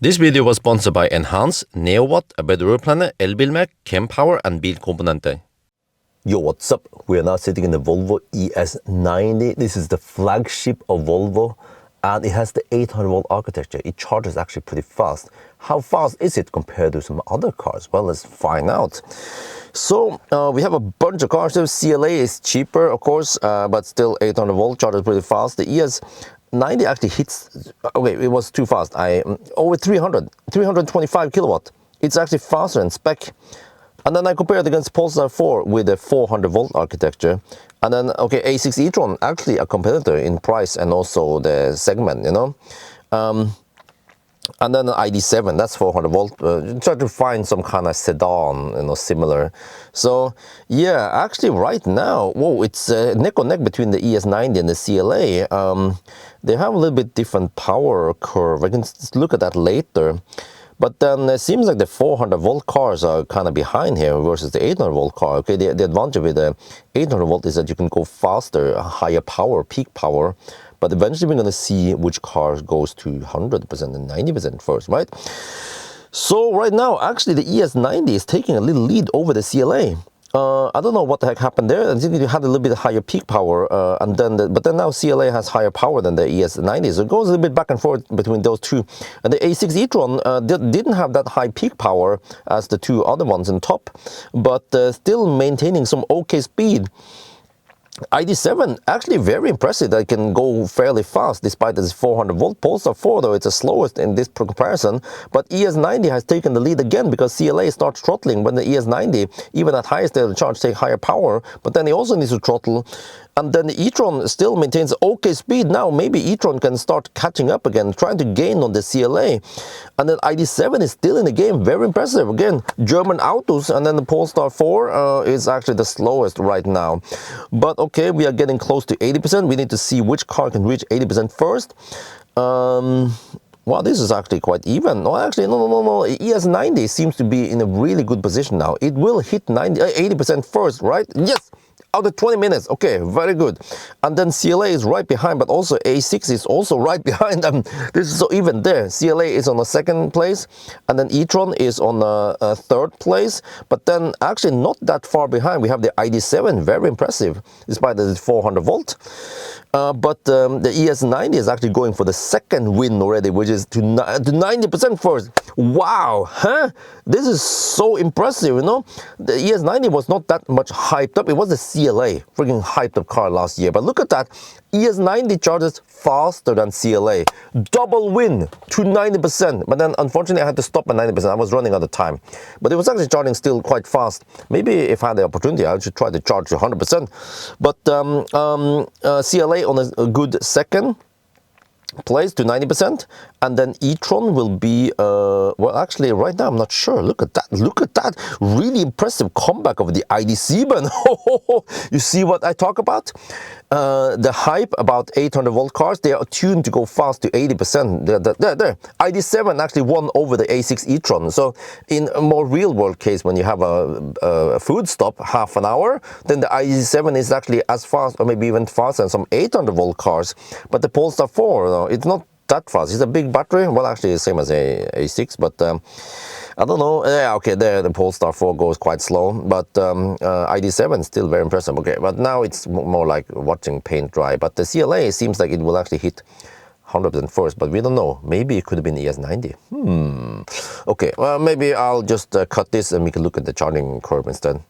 This video was sponsored by Enhance, NeoWatt, A Better Road Planner, Elbilmek, Kempower and Bilkomponenter. Yo, what's up? We are now sitting in the Volvo ES90. This is the flagship of Volvo and it has the 800 volt architecture. It charges actually pretty fast. How fast is it compared to some other cars? Well, let's find out. So we have a bunch of cars. The CLA is cheaper, of course, but still 800 volt charges pretty fast. The ES90 actually hits, okay, it was too fast. Over 325 kilowatt. It's actually faster in spec. And then I compared it against Polestar 4 with a 400 volt architecture. And then, okay, A6 e-tron, actually a competitor in price and also the segment, you know. And then the ID7, that's 400 volt. Try to find some kind of sedan, you know, similar. So, yeah, actually right now, whoa, it's neck and neck between the ES90 and the CLA. They have a little bit different power curve. I can look at that later. But then it seems like the 400 volt cars are kind of behind here versus the 800 volt car. Okay, the advantage with the 800 volt is that you can go faster, higher power, peak power. But eventually we're going to see which car goes to 100% and 90% first, right? So right now, actually the ES90 is taking a little lead over the CLA. I don't know what the heck happened there. I think you had a little bit higher peak power, but then now CLA has higher power than the ES90, so it goes a little bit back and forth between those two. And the A6 e-tron didn't have that high peak power as the two other ones on top, but still maintaining some okay speed. ID7 actually very impressive that it can go fairly fast despite this 400 volt. Polestar 4 though it's the slowest in this comparison, but ES90 has taken the lead again because CLA starts throttling when the ES90 even at higher state of charge take higher power, but then it also needs to throttle. And then the e-tron still maintains okay speed. Now maybe e-tron can start catching up again, trying to gain on the CLA. And then ID7 is still in the game, very impressive. Again, German autos, and then the Polestar 4 is actually the slowest right now. But okay, we are getting close to 80%. We need to see which car can reach 80% first. Well, this is actually quite even. No, actually, no. ES90 seems to be in a really good position now. It will hit 80% first, right? Yes! Out of 20 minutes. Okay, very good. And then CLA is right behind, but also A6 is also right behind them. This is so even there. CLA is on the second place, and then e-tron is on the third place. But then actually not that far behind, we have the ID7, very impressive, despite that it's 400 volt. But the ES90 is actually going for the second win already, which is to 90% first. Wow, huh? This is so impressive, you know? The ES90 was not that much hyped up. It was the CLA, freaking hyped up car last year. But look at that. ES90 charges faster than CLA. Double win to 90%. But then unfortunately I had to stop at 90%. I was running out of time. But it was actually charging still quite fast. Maybe if I had the opportunity, I should try to charge to 100%. But CLA on a good second place to 90%, and then e-tron will be well, actually right now I'm not sure. Look at that, really impressive comeback of the ID7. You see what I talk about? The hype about 800 volt cars, they are tuned to go fast to 80%. There. ID7 actually won over the A6 e-tron. So in a more real world case, when you have a food stop half an hour, then the ID7 is actually as fast or maybe even faster than some 800 volt cars. But the Polestar 4, it's not that fast. It's a big battery. Well, actually the same as A6, but I don't know. Yeah, okay, there the Polestar 4 goes quite slow, but ID7 is still very impressive. Okay, but now it's more like watching paint dry. But the CLA seems like it will actually hit 100% first, but we don't know. Maybe it could have been ES90. Okay, well, maybe I'll just cut this and we can look at the charging curve instead.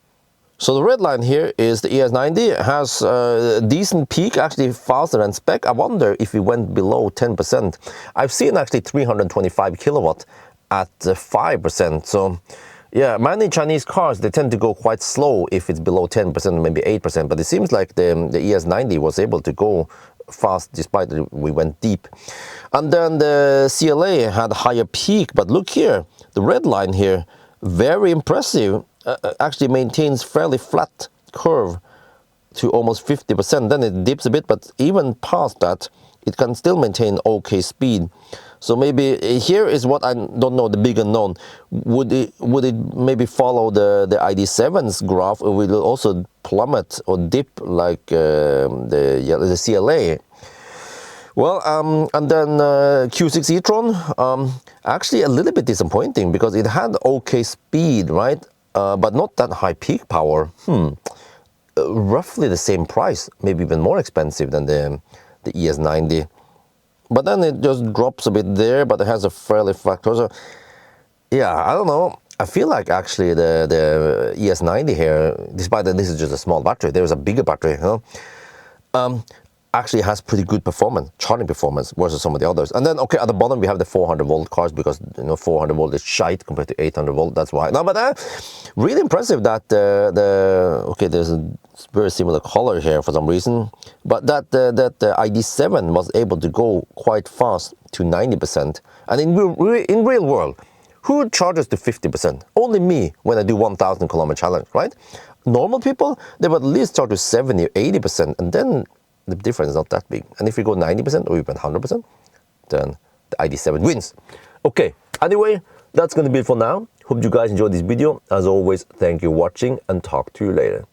So the red line here is the ES90. It has a decent peak, actually faster than spec. I wonder if we went below 10%. I've seen actually 325 kilowatt at 5%. So yeah, many Chinese cars, they tend to go quite slow if it's below 10%, maybe 8%. But it seems like the ES90 was able to go fast despite that we went deep. And then the CLA had a higher peak. But look here, the red line here, very impressive. Actually maintains fairly flat curve to almost 50%. Then it dips a bit, but even past that, it can still maintain okay speed. So maybe here is what I don't know, the big unknown. Would it maybe follow the ID7's graph, or will it also plummet or dip like the CLA? Well, and then Q6 e-tron, actually a little bit disappointing because it had okay speed, right? But not that high peak power. Roughly the same price, maybe even more expensive than the ES90. But then it just drops a bit there, but it has a fairly factor. So yeah, I don't know. I feel like actually the ES90 here, despite that this is just a small battery, there is a bigger battery, you know, actually has pretty good performance, charging performance versus some of the others. And then, okay, at the bottom we have the 400 volt cars because, you know, 400 volt is shite compared to 800 volt. That's why. No, but really impressive that okay, there's a very similar color here for some reason, but that the ID7 was able to go quite fast to 90%. And in real world, who charges to 50%? Only me when I do 1,000 kilometer challenge, right? Normal people, they would at least charge to 70 or 80%, and then the difference is not that big. And if you go 90% or even 100%, then the ID7 wins. Okay, anyway, that's going to be it for now. Hope you guys enjoyed this video. As always, thank you for watching and talk to you later.